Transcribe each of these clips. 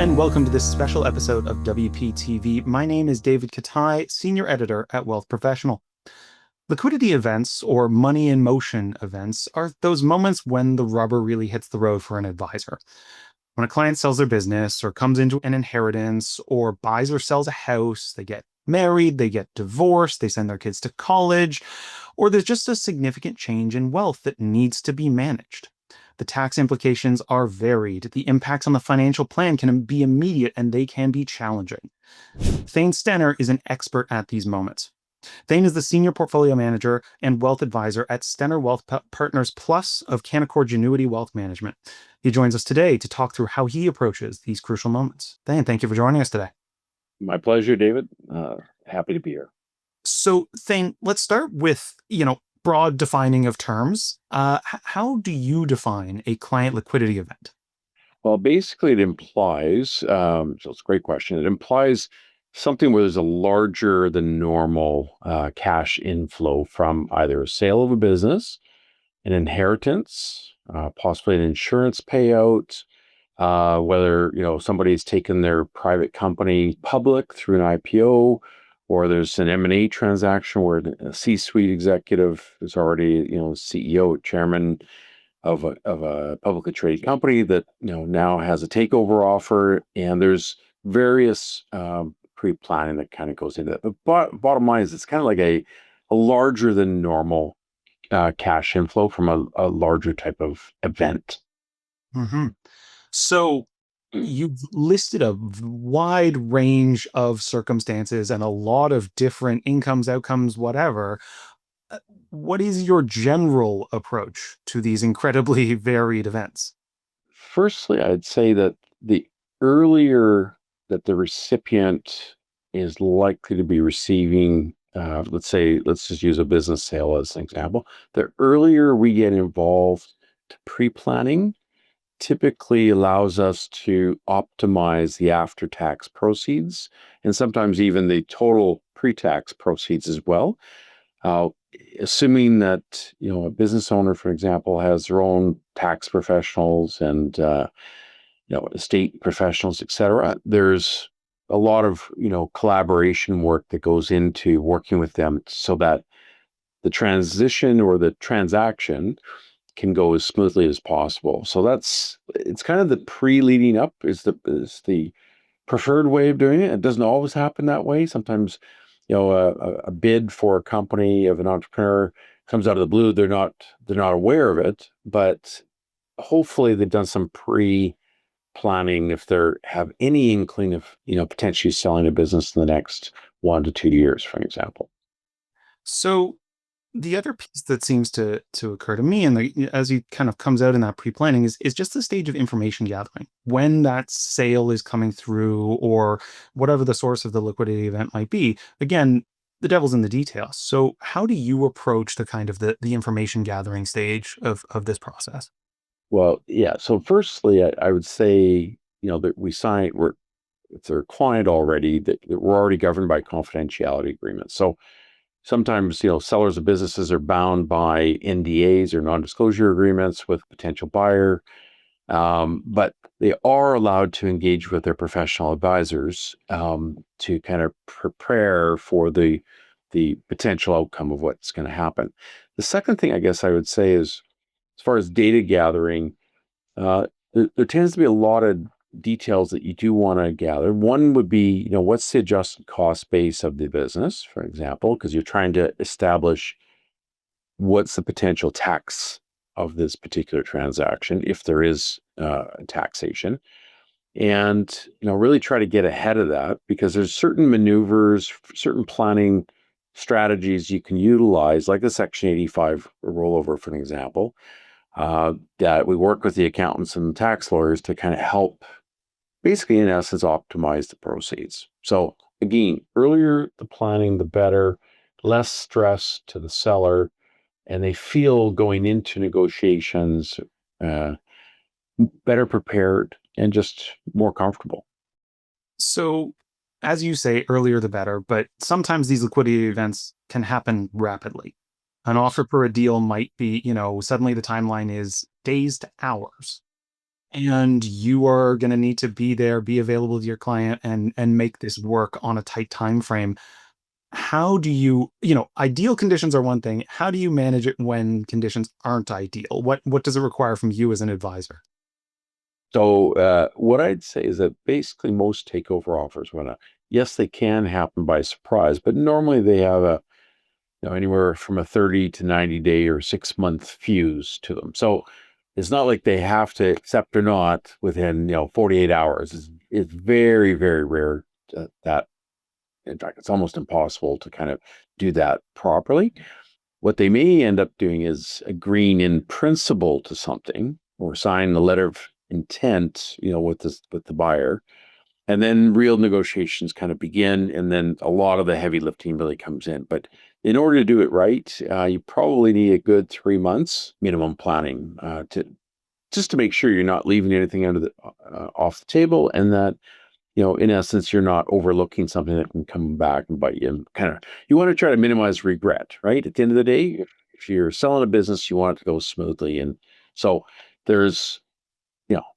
and welcome to this special episode of WPTV. My name is David Katai, Senior Editor at Wealth Professional. Liquidity events, or money in motion events, are those moments when the rubber really hits the road for an advisor. When a client sells their business, or comes into an inheritance, or buys or sells a house, they get married, they get divorced, they send their kids to college, or there's just a significant change in wealth that needs to be managed. The tax implications are varied. The impacts on the financial plan can be immediate and they can be challenging. Thane Stenner is an expert at these moments. Thane is the Senior Portfolio Manager and Wealth Advisor at Stenner Wealth Partners Plus of Canaccord Genuity Wealth Management. He joins us today to talk through how he approaches these crucial moments. Thane, thank you for joining us today. My pleasure, David. Happy to be here. So, Thane, let's start with, broad defining of terms. How do you define a client liquidity event? Well, basically, it implies, so it's a great question. It implies something where there's a larger than normal cash inflow from either a sale of a business, an inheritance, possibly an insurance payout, whether somebody's taken their private company public through an IPO, or there's an M&A transaction where a C-suite executive is already CEO, chairman of a publicly traded company that now has a takeover offer, and there's various pre-planning that kind of goes into it. But bottom line is it's kind of like a larger than normal cash inflow from a larger type of event. Mm-hmm. So you've listed a wide range of circumstances and a lot of different incomes, outcomes, whatever. What is your general approach to these incredibly varied events? Firstly, I'd say that the earlier that the recipient is likely to be receiving, let's just use a business sale as an example, the earlier we get involved to pre-planning typically allows us to optimize the after-tax proceeds and sometimes even the total pre-tax proceeds as well. Uh, Assuming that a business owner, for example, has their own tax professionals and estate professionals, etc., there's a lot of collaboration work that goes into working with them so that the transition or the transaction can go as smoothly as possible. So it's kind of the pre-leading up is the preferred way of doing it. It doesn't always happen that way. Sometimes, a bid for a company of an entrepreneur comes out of the blue. They're not aware of it, but hopefully they've done some pre-planning if they have any inkling of potentially selling a business in the next 1 to 2 years, for example. So the other piece that seems to occur to me, and as he kind of comes out in that pre-planning, is just the stage of information gathering. When that sale is coming through, or whatever the source of the liquidity event might be, again, the devil's in the details. So how do you approach the kind of the information gathering stage of this process? Well, yeah. So firstly, I would say, that if they're a client already, that we're already governed by confidentiality agreements. So sometimes, sellers of businesses are bound by NDAs or non-disclosure agreements with a potential buyer, but they are allowed to engage with their professional advisors to kind of prepare for the potential outcome of what's going to happen. The second thing I guess I would say is, as far as data gathering, there tends to be a lot of details that you do want to gather. One would be, what's the adjusted cost base of the business, for example, because you're trying to establish what's the potential tax of this particular transaction, if there is taxation. And, really try to get ahead of that because there's certain maneuvers, certain planning strategies you can utilize, like the Section 85 rollover, for an example, that we work with the accountants and the tax lawyers to kind of help basically, in essence, optimize the proceeds. So again, earlier the planning, the better, less stress to the seller, and they feel going into negotiations uh, better prepared and just more comfortable. So, as you say, earlier the better, but sometimes these liquidity events can happen rapidly. An offer for a deal might be, suddenly the timeline is days to hours. and you are going to need to be there, be available to your client, and make this work on a tight time frame. How do you, ideal conditions are one thing. How do you manage it when conditions aren't ideal? What does it require from you as an advisor? So what I'd say is that basically most takeover offers, yes, they can happen by surprise, but normally they have anywhere from a 30 to 90 day or 6 month fuse to them. So it's not like they have to accept or not within 48 hours. It's very, very rare that, in fact, it's almost impossible to kind of do that properly. What they may end up doing is agreeing in principle to something or sign the letter of intent, with the buyer, and then real negotiations kind of begin, and then a lot of the heavy lifting really comes in. But in order to do it right, you probably need a good 3 months minimum planning to just to make sure you're not leaving anything off the table, and that in essence, you're not overlooking something that can come back and bite you. And you want to try to minimize regret, right? At the end of the day, if you're selling a business, you want it to go smoothly. And so there's,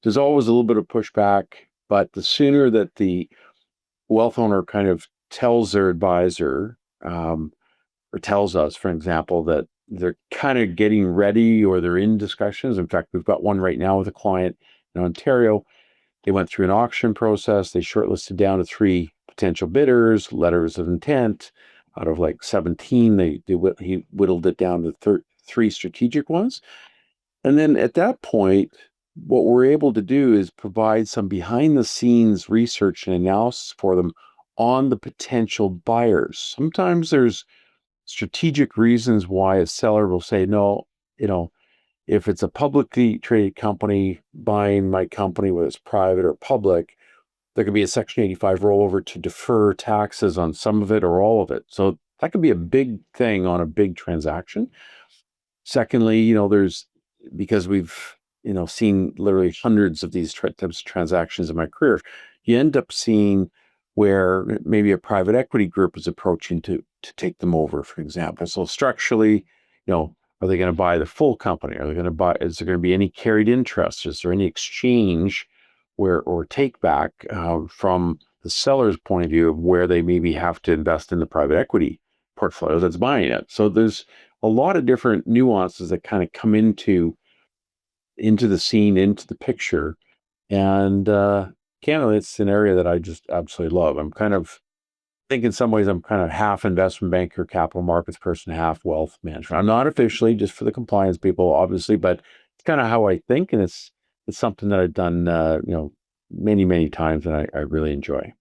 there's always a little bit of pushback, but the sooner that the wealth owner kind of tells their advisor, or tells us, for example, that they're kind of getting ready or they're in discussions. In fact, we've got one right now with a client in Ontario. They went through an auction process. They shortlisted down to 3 potential bidders, letters of intent. Out of like 17, he whittled it down to 3 strategic ones. And then at that point, what we're able to do is provide some behind the scenes research and analysis for them on the potential buyers. Sometimes there's strategic reasons why a seller will say, no, if it's a publicly traded company buying my company, whether it's private or public, there could be a Section 85 rollover to defer taxes on some of it or all of it. So that could be a big thing on a big transaction. Secondly, because we've, seen literally hundreds of these types of transactions in my career, you end up seeing where maybe a private equity group is approaching to take them over, for example. So structurally, are they going to buy the full company? Are they going to buy? Is there going to be any carried interest? Is there any exchange or take back from the seller's point of view of where they maybe have to invest in the private equity portfolio that's buying it? So there's a lot of different nuances that kind of come into the scene, into the picture, and candidly, it's an area that I just absolutely love. I'm kind of think in some ways I'm kind of half investment banker, capital markets person, half wealth management. I'm not officially, just for the compliance people, obviously, but it's kind of how I think, and it's something that I've done, many many times, and I really enjoy.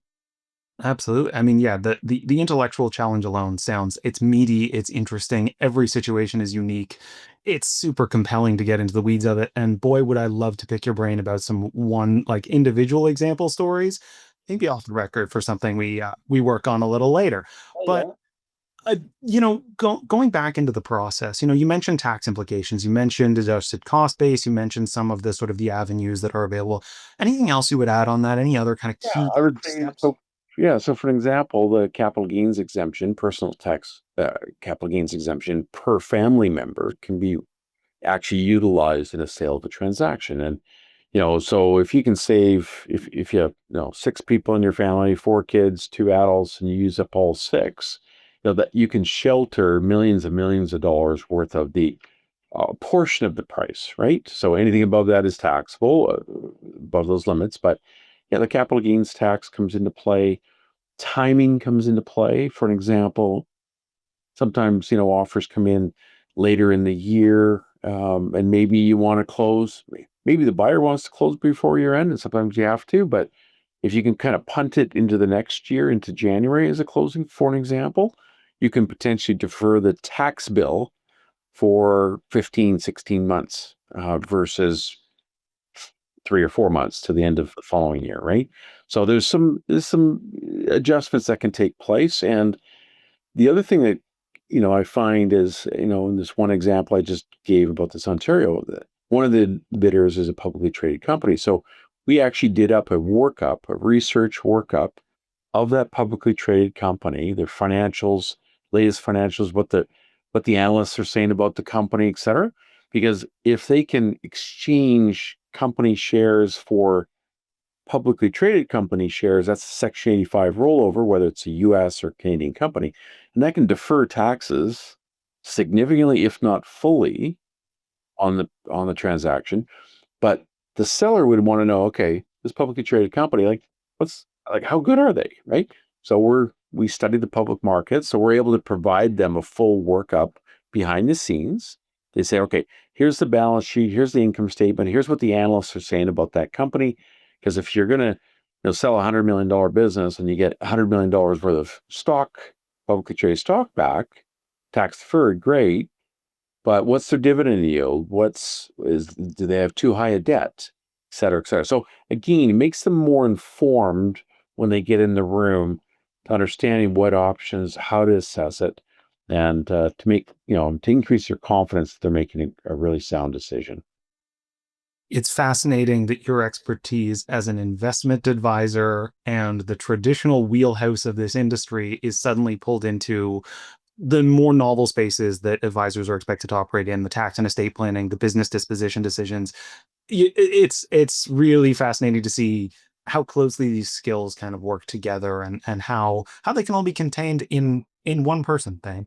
Absolutely. I mean, yeah, the intellectual challenge alone sounds it's meaty, it's interesting. Every situation is unique. It's super compelling to get into the weeds of it. And boy, would I love to pick your brain about some one like individual example stories, maybe off the record for something we work on a little later. Oh, But yeah. going back into the process, you mentioned tax implications, you mentioned adjusted cost base, you mentioned some of the sort of the avenues that are available. Anything else you would add on that? Any other kind of Yeah, key I would say steps? so. Yeah, so for an example, the capital gains exemption, personal tax capital gains exemption per family member can be actually utilized in a sale of a transaction. And so if you can save, if you have 6 people in your family, 4 kids, 2 adults, and you use up all 6, that you can shelter millions and millions of dollars worth of the portion of the price, right? So anything above that is taxable, above those limits. But yeah, the capital gains tax comes into play. Timing comes into play. For an example, sometimes offers come in later in the year, and maybe you want to close. Maybe the buyer wants to close before year end, and sometimes you have to. But if you can kind of punt it into the next year, into January as a closing, for an example, you can potentially defer the tax bill for 15, 16 months versus 3 or 4 months to the end of the following year, right? So there's some adjustments that can take place. And the other thing that I find is, in this one example I just gave about this Ontario, that one of the bidders is a publicly traded company. So we actually did up a workup, a research workup of that publicly traded company, their financials, latest financials, what the analysts are saying about the company, et cetera. Because if they can exchange company shares for publicly traded company shares, that's a Section 85 rollover, whether it's a US or Canadian company, and that can defer taxes significantly, if not fully, on the transaction. But the seller would want to know, okay, this publicly traded company, how good are they, right? So we study the public market, so we're able to provide them a full workup behind the scenes. They say, okay, here's the balance sheet, here's the income statement, here's what the analysts are saying about that company. Because if you're gonna, sell $100 million business and you get $100 million worth of stock, publicly traded stock back, tax deferred, great. But what's their dividend yield? Do they have too high a debt, et cetera, et cetera? So again, it makes them more informed when they get in the room to understanding what options, how to assess it, and to increase their confidence that they're making a really sound decision. It's fascinating that your expertise as an investment advisor and the traditional wheelhouse of this industry is suddenly pulled into the more novel spaces that advisors are expected to operate in, the tax and estate planning, the business disposition decisions. It's really fascinating to see how closely these skills kind of work together, and how they can all be contained in one person thing.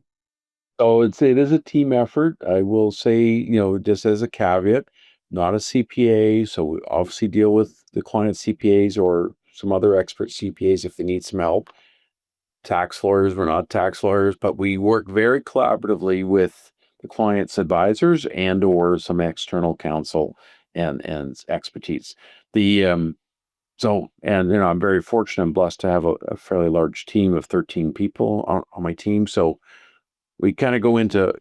So it is a team effort. I will say, just as a caveat, not a CPA. So we obviously deal with the client CPAs or some other expert CPAs if they need some help. Tax lawyers, we're not tax lawyers, but we work very collaboratively with the client's advisors and or some external counsel and expertise. The I'm very fortunate and blessed to have a fairly large team of 13 people on my team. So we kind of go into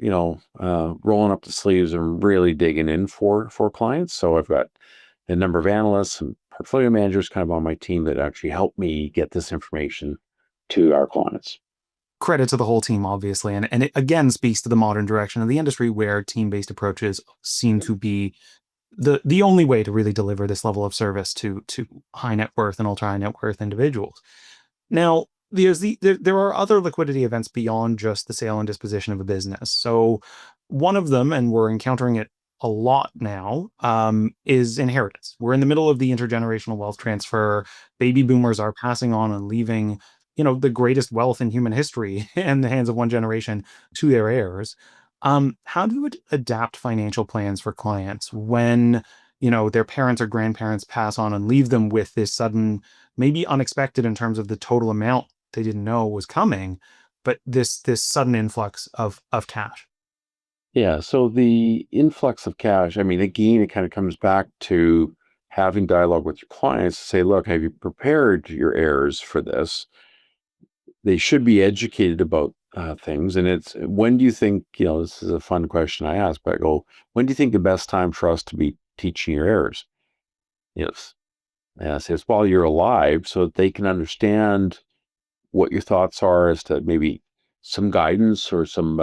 rolling up the sleeves and really digging in for clients. So I've got a number of analysts and portfolio managers kind of on my team that actually help me get this information to our clients. Credit to the whole team, obviously, and it again speaks to the modern direction of the industry, where team-based approaches seem to be the only way to really deliver this level of service to high net worth and ultra high net worth individuals. Now, there are other liquidity events beyond just the sale and disposition of a business. So, one of them, and we're encountering it a lot now, is inheritance. We're in the middle of the intergenerational wealth transfer. Baby boomers are passing on and leaving, the greatest wealth in human history in the hands of one generation to their heirs. How do you adapt financial plans for clients when, their parents or grandparents pass on and leave them with this sudden, maybe unexpected in terms of the total amount they didn't know was coming, but this sudden influx of cash? Yeah. So the influx of cash, I mean, again, it kind of comes back to having dialogue with your clients to say, look, have you prepared your heirs for this? They should be educated about things. And it's when do you think, this is a fun question I ask, but I go, when do you think the best time for us to be teaching your heirs? Yes. And I say it's while you're alive so that they can understand what your thoughts are as to maybe some guidance or some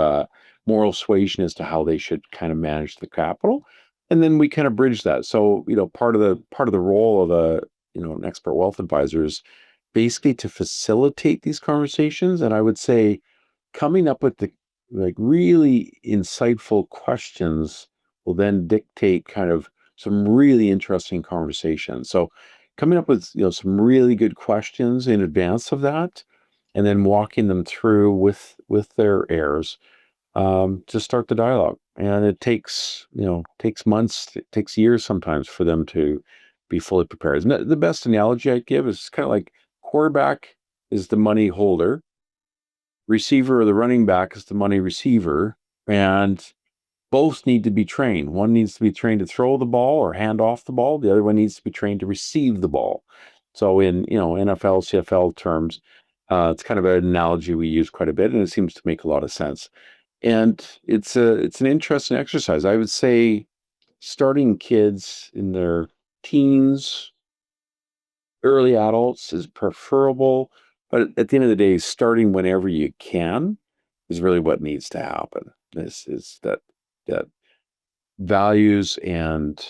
moral suasion as to how they should kind of manage the capital. And then we kind of bridge that. So, part of the role of an expert wealth advisor is basically to facilitate these conversations. And I would say coming up with the really insightful questions will then dictate kind of some really interesting conversations. So coming up with some really good questions in advance of that, and then walking them through with their heirs to start the dialogue. And it takes months, it takes years sometimes for them to be fully prepared. And the best analogy I'd give is kind of like quarterback is the money holder, receiver or the running back is the money receiver, and both need to be trained. One needs to be trained to throw the ball or hand off the ball. The other one needs to be trained to receive the ball. So in NFL, CFL terms, it's kind of an analogy we use quite a bit, and it seems to make a lot of sense. And it's an interesting exercise. I would say starting kids in their teens, early adults is preferable, but at the end of the day, starting whenever you can is really what needs to happen. This is that values and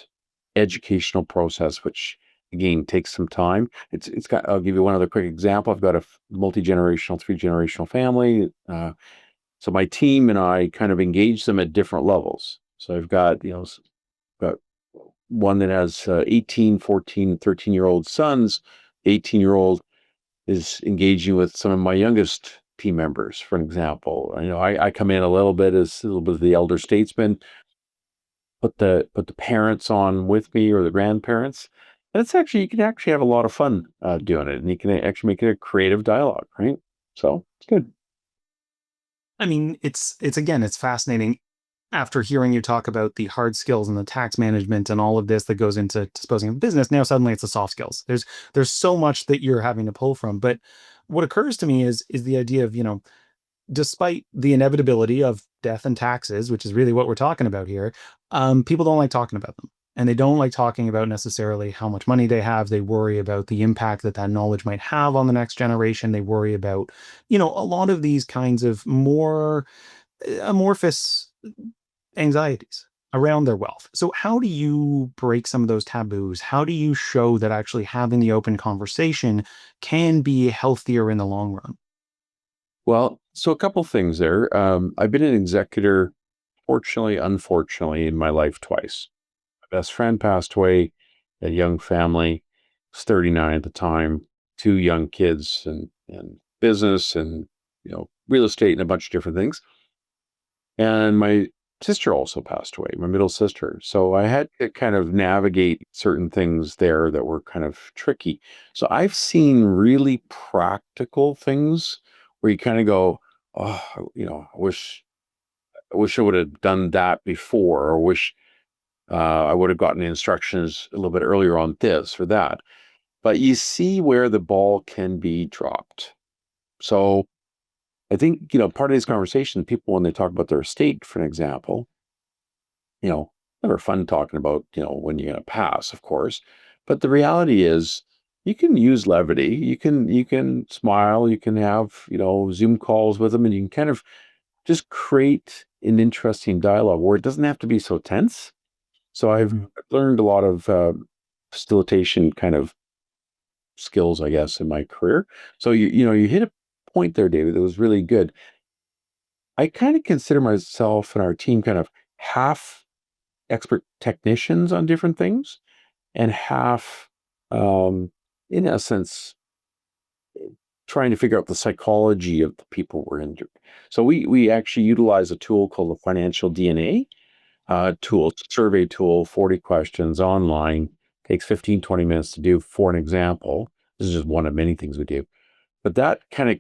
educational process, which again takes some time. It's got. I'll give you one other quick example. I've got a multi-generational, 3-generational family. So my team and I kind of engage them at different levels. So I've got got one that has 18, 14, 13-year-old sons. 18-year-old is engaging with some of my youngest team members, for an example. I come in a little bit as a little bit of the elder statesman, put the parents on with me or the grandparents. And it's actually, you can actually have a lot of fun doing it, and you can actually make it a creative dialogue, right? So it's good. I mean, it's again, it's fascinating after hearing you talk about the hard skills and the tax management and all of this that goes into disposing of business. Now suddenly it's the soft skills. There's so much that you're having to pull from. But what occurs to me is the idea of, despite the inevitability of death and taxes, which is really what we're talking about here, people don't like talking about them. And they don't like talking about necessarily how much money they have. They worry about the impact that that knowledge might have on the next generation. They worry about, a lot of these kinds of more amorphous anxieties around their wealth. So, how do you break some of those taboos? How do you show that actually having the open conversation can be healthier in the long run? Well, so a couple things there. I've been an executor, fortunately, unfortunately, in my life twice. My best friend passed away, a young family, was 39 at the time, two young kids, and business, and real estate and a bunch of different things. And my sister also passed away, my middle sister. So I had to kind of navigate certain things there that were kind of tricky. So I've seen really practical things where you kind of go, oh, I wish I would have done that before, or wish I would have gotten the instructions a little bit earlier on this or that. But you see where the ball can be dropped. So I think, part of these conversations, people, when they talk about their estate, for an example, you know, never fun talking about, when you're going to pass, of course. But the reality is you can use levity. You can smile, you can have, Zoom calls with them, and you can kind of just create an interesting dialogue where it doesn't have to be so tense. So I've Mhm. learned a lot of facilitation kind of skills, I guess, in my career. So you hit a point there, David, that was really good. I kind of consider myself and our team kind of half expert technicians on different things, and half, um, in essence, trying to figure out the psychology of the people we're in. So we actually utilize a tool called the financial DNA tool. It's a survey tool, 40 questions online, takes 15, 20 minutes to do, for an example. This is just one of many things we do. But that kind of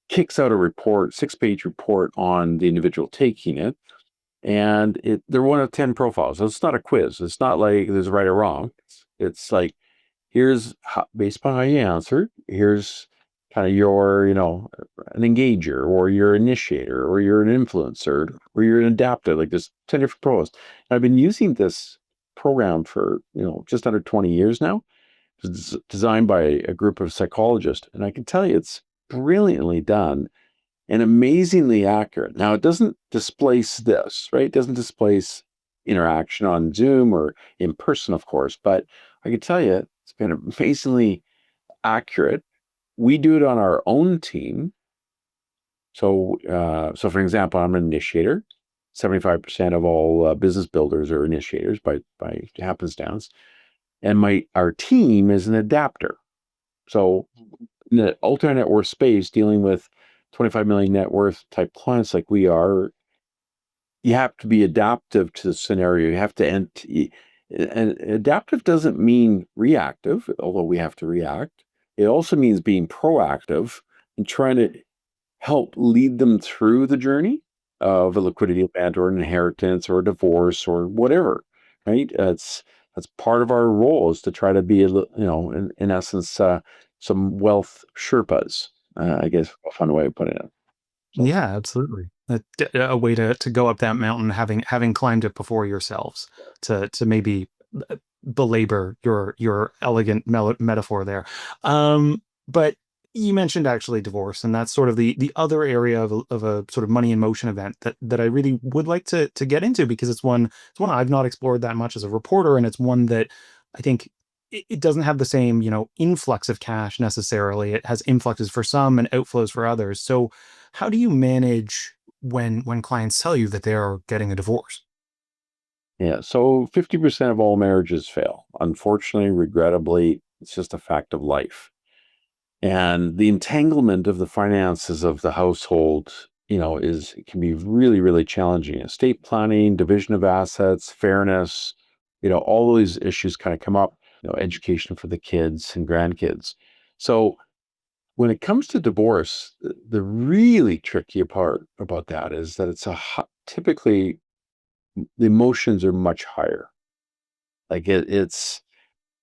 kicks out a report, 6-page report on the individual taking it. And they're one of 10 profiles. So it's not a quiz. It's not like there's right or wrong. It's like, here's how, based upon how you answered, here's kind of your, an engager, or you're an initiator, or you're an influencer, or you're an adapter. Like, there's 10 different profiles. And I've been using this program for, just under 20 years now. It's designed by a group of psychologists. And I can tell you, it's brilliantly done and amazingly accurate. Now, it doesn't displace this, right? It doesn't displace interaction on Zoom or in person, of course, but I can tell you it's been amazingly accurate. We do it on our own team. So for example, I'm an initiator. 75% of all business builders are initiators by happenstance, and our team is an adapter. So in the ultra net worth space, dealing with 25 million net worth type clients like we are, you have to be adaptive to the scenario. You have to, and adaptive doesn't mean reactive, although we have to react. It also means being proactive and trying to help lead them through the journey of a liquidity event or an inheritance or a divorce or whatever, right? That's part of our role, is to try to be, in essence, some wealth Sherpas, I guess, a fun way of putting it. So, Yeah, absolutely. A way to go up that mountain, having climbed it before yourselves, to maybe belabor your elegant metaphor there. But you mentioned actually divorce, and that's sort of the other area of a sort of money in motion event that I really would like to get into, because it's one I've not explored that much as a reporter, and it's one that I think it doesn't have the same, influx of cash necessarily. It has influxes for some and outflows for others. So how do you manage when clients tell you that they are getting a divorce? Yeah. So 50% of all marriages fail. Unfortunately, regrettably, it's just a fact of life. And the entanglement of the finances of the household, is it can be really, really challenging. Estate planning, division of assets, fairness, all these issues kind of come up, education for the kids and grandkids. So when it comes to divorce, the really tricky part about that is that typically the emotions are much higher. Like it's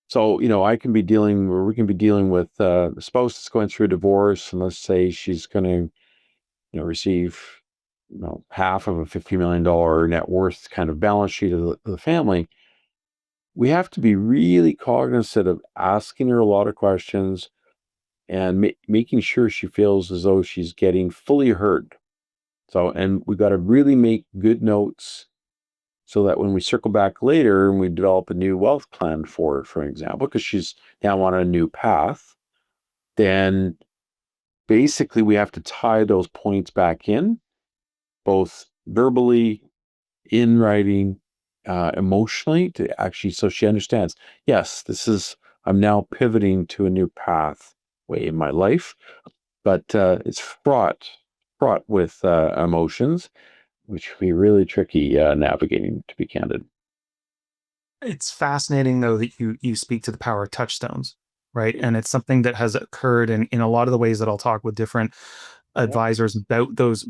so, I can be dealing, or we can be dealing with a spouse that's going through a divorce, and let's say she's going to, receive, half of a $50 million net worth kind of balance sheet of the family. We have to be really cognizant of asking her a lot of questions and making sure she feels as though she's getting fully heard. So, and we got to really make good notes so that when we circle back later and we develop a new wealth plan for her, for example, because she's now on a new path, then basically we have to tie those points back in, both verbally, in writing, emotionally, to actually, so she understands, yes, I'm now pivoting to a new pathway in my life, but it's fraught with emotions, which can be really tricky navigating, to be candid. It's fascinating though that you speak to the power of touchstones, right? And it's something that has occurred in a lot of the ways that I'll talk with different Yeah. advisors about those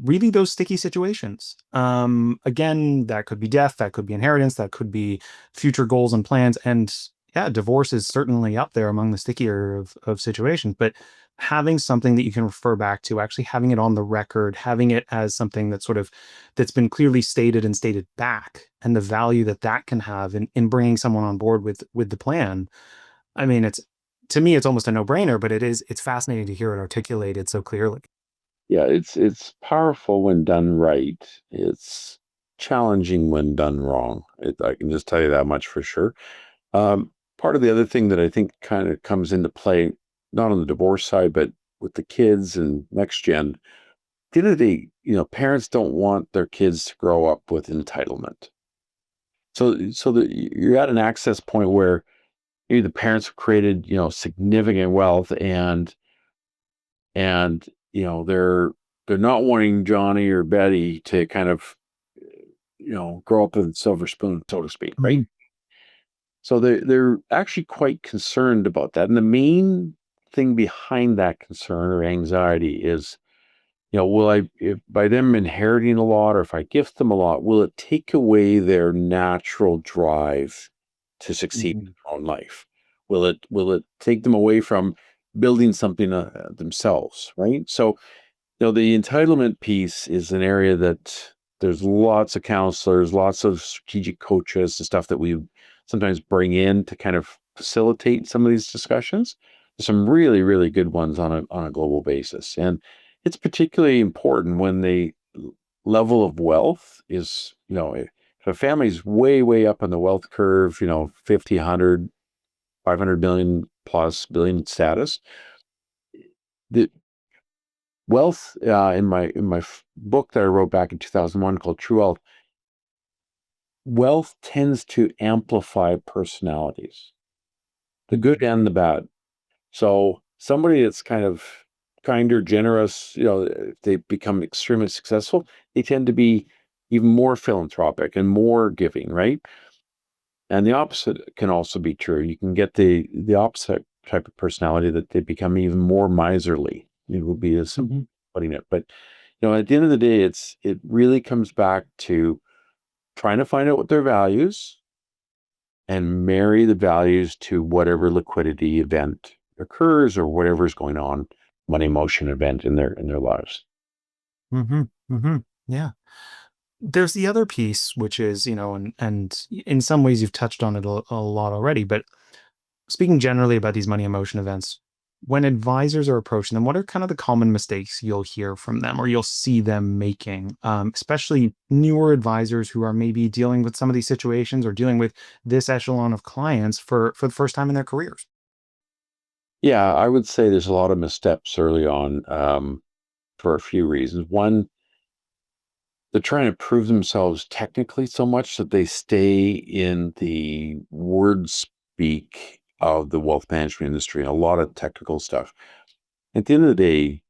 sticky situations. Again, that could be death, that could be inheritance, that could be future goals and plans. And yeah, divorce is certainly up there among the stickier of situations. But having something that you can refer back to, actually having it on the record, having it as something that's been clearly stated and stated back, and the value that that can have in bringing someone on board with the plan. I mean, to me, it's almost a no-brainer, but it's fascinating to hear it articulated so clearly. Yeah, it's powerful when done right. It's challenging when done wrong. I can just tell you that much for sure. Part of the other thing that I think kind of comes into play, not on the divorce side, but with the kids and next gen, at the end of the day, parents don't want their kids to grow up with entitlement. So that you're at an access point where maybe the parents have created, significant wealth, and they're not wanting Johnny or Betty to kind of, grow up with a silver spoon, so to speak, right? Mhm. So they're actually quite concerned about that. And the main thing behind that concern or anxiety is, will if by them inheriting a lot, or if I gift them a lot, will it take away their natural drive to succeed in Mhm. their own life? Will it take them away from building something themselves, right? So, the entitlement piece is an area that there's lots of counselors, lots of strategic coaches and stuff that we sometimes bring in to kind of facilitate some of these discussions. There's some really, really good ones on a global basis. And it's particularly important when the level of wealth is, if a family's way, way up on the wealth curve, 50, 100, 500 million plus billion status, the wealth, in my book that I wrote back in 2001 called True Wealth, wealth tends to amplify personalities, the good and the bad. So somebody that's kind of kinder, generous, if they become extremely successful, they tend to be even more philanthropic and more giving, right? And the opposite can also be true. You can get the opposite type of personality that they become even more miserly. It will be as simple Mhm. as putting it. But at the end of the day, it really comes back to trying to find out what their values and marry the values to whatever liquidity event occurs or whatever's going on, money motion event in their lives. Mhm. Mhm. Yeah. There's the other piece, which is, and in some ways you've touched on it a lot already, but speaking generally about these money emotion events, when advisors are approaching them, what are kind of the common mistakes you'll hear from them or you'll see them making, especially newer advisors who are maybe dealing with some of these situations or dealing with this echelon of clients for the first time in their careers? Yeah, I would say there's a lot of missteps early on, for a few reasons. One, they're trying to prove themselves technically so much that they stay in the word speak of the wealth management industry and a lot of technical stuff. At the end of the day,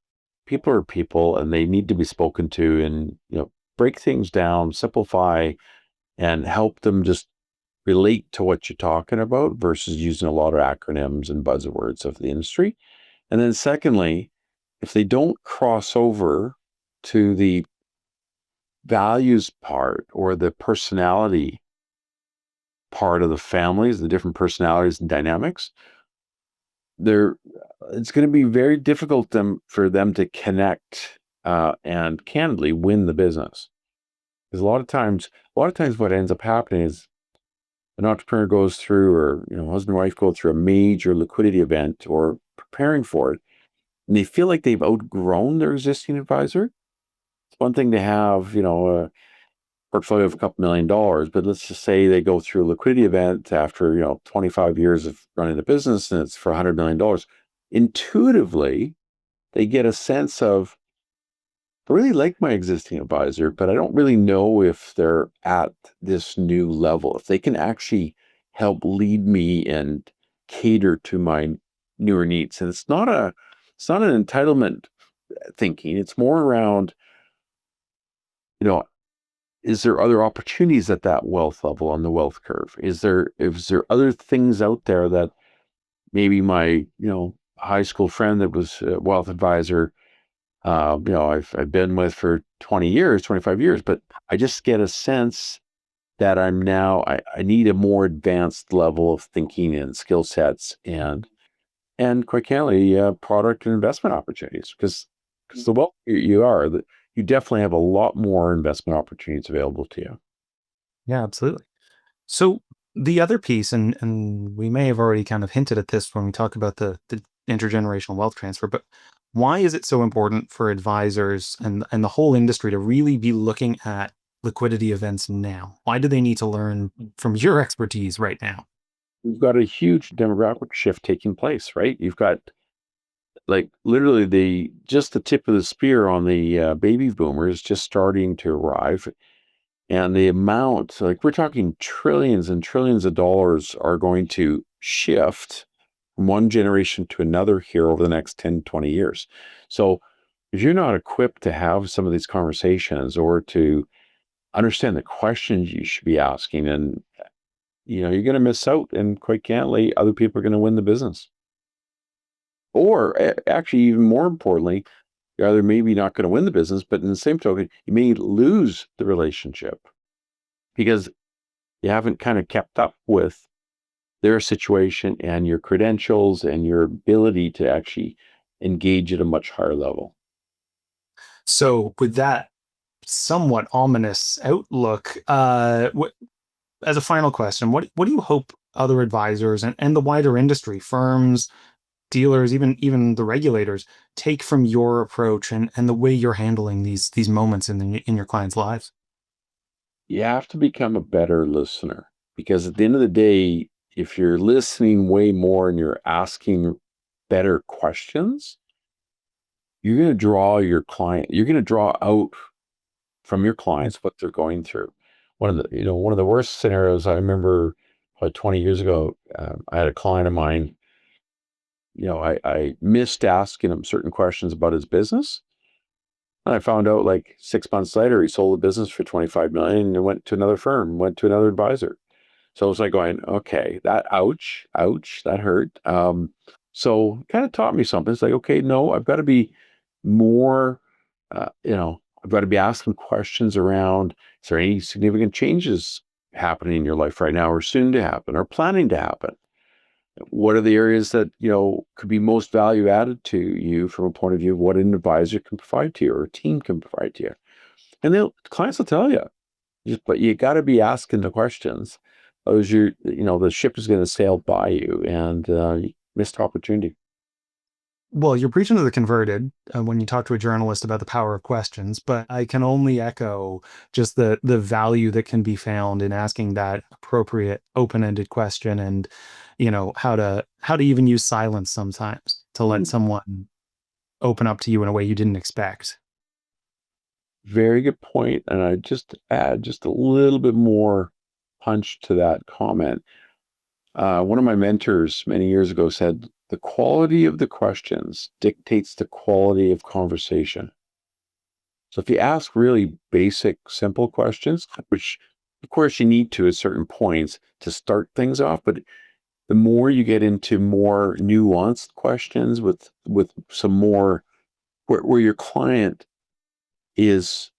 people are people and they need to be spoken to and, break things down, simplify, and help them just relate to what you're talking about versus using a lot of acronyms and buzzwords of the industry. And then secondly, if they don't cross over to the values part or the personality part of the families, the different personalities and dynamics, they're it's going to be very difficult for them to connect and candidly win the business. Because a lot of times what ends up happening is an entrepreneur goes through, or husband and wife go through a major liquidity event or preparing for it, and they feel like they've outgrown their existing advisor. It's one thing to have, a portfolio of a couple $1 million, but let's just say they go through a liquidity event after, 25 years of running the business and it's for $100 million. Intuitively, they get a sense of, I really like my existing advisor, but I don't really know if they're at this new level, if they can actually help lead me and cater to my newer needs. And it's not an entitlement thinking. It's more around, you know, is there other opportunities at that wealth level on the wealth curve? Is there other things out there that maybe my, high school friend that was a wealth advisor, I've been with for 20 years, 25 years, but I just get a sense that I need a more advanced level of thinking and skill sets and quite candidly, product and investment opportunities because the wealth you are, that you definitely have a lot more investment opportunities available to you. Yeah, absolutely. So the other piece, and we may have already kind of hinted at this when we talk about the intergenerational wealth transfer, but why is it so important for advisors and the whole industry to really be looking at liquidity events now? Why do they need to learn from your expertise right now? We've got a huge demographic shift taking place, right? You've got like literally the tip of the spear on the baby boomers just starting to arrive. And the amount, like we're talking trillions and trillions of dollars are going to shift from one generation to another here over the next 10, 20 years. So if you're not equipped to have some of these conversations or to understand the questions you should be asking, and you're going to miss out. And quite candidly, other people are going to win the business. Or actually, even more importantly, you're either maybe not going to win the business, but in the same token, you may lose the relationship because you haven't kind of kept up with their situation and your credentials and your ability to actually engage at a much higher level. So with that somewhat ominous outlook, as a final question, what do you hope other advisors and the wider industry, firms, dealers, even the regulators take from your approach and the way you're handling these moments in your clients' lives? You have to become a better listener because at the end of the day, if you're listening way more and you're asking better questions, you're going to draw out from your clients what they're going through. One of the worst scenarios I remember about 20 years ago, I had a client of mine, I missed asking him certain questions about his business. And I found out like 6 months later, he sold the business for 25 million and went to another firm, went to another advisor. So I was like going, okay, ouch, that hurt. So kind of taught me something. It's like, okay, no, I've got to be more, I've got to be asking questions around, is there any significant changes happening in your life right now or soon to happen or planning to happen? What are the areas that, could be most value added to you from a point of view of what an advisor can provide to you or a team can provide to you? And clients will tell you, but you got to be asking the questions. Those the ship is going to sail by you and missed opportunity. Well, you're preaching to the converted when you talk to a journalist about the power of questions, but I can only echo just the value that can be found in asking that appropriate open-ended question, and how to even use silence sometimes to let someone open up to you in a way you didn't expect. very good point, and I just add just a little bit more punch to that comment. One of my mentors many years ago said, "The quality of the questions dictates the quality of conversation." So if you ask really basic, simple questions, which of course you need to at certain points to start things off, but the more you get into more nuanced questions with some more where your client is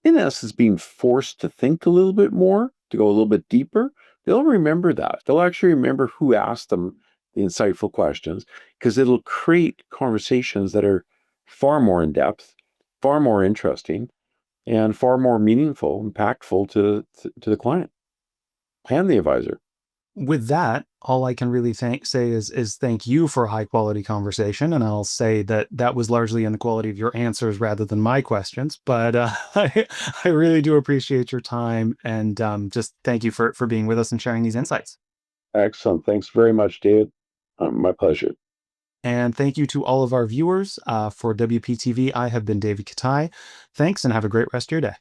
in essence being forced to think a little bit more, to go a little bit deeper, they'll remember that. They'll actually remember who asked them the insightful questions because it'll create conversations that are far more in depth, far more interesting, and far more meaningful, impactful to the client and the advisor. With that, all I can really say is thank you for a high quality conversation, and I'll say that that was largely in the quality of your answers rather than my questions. But I really do appreciate your time, and just thank you for being with us and sharing these insights. Excellent. Thanks very much, David. My pleasure. And thank you to all of our viewers for WPTV. I have been David Katai. Thanks, and have a great rest of your day.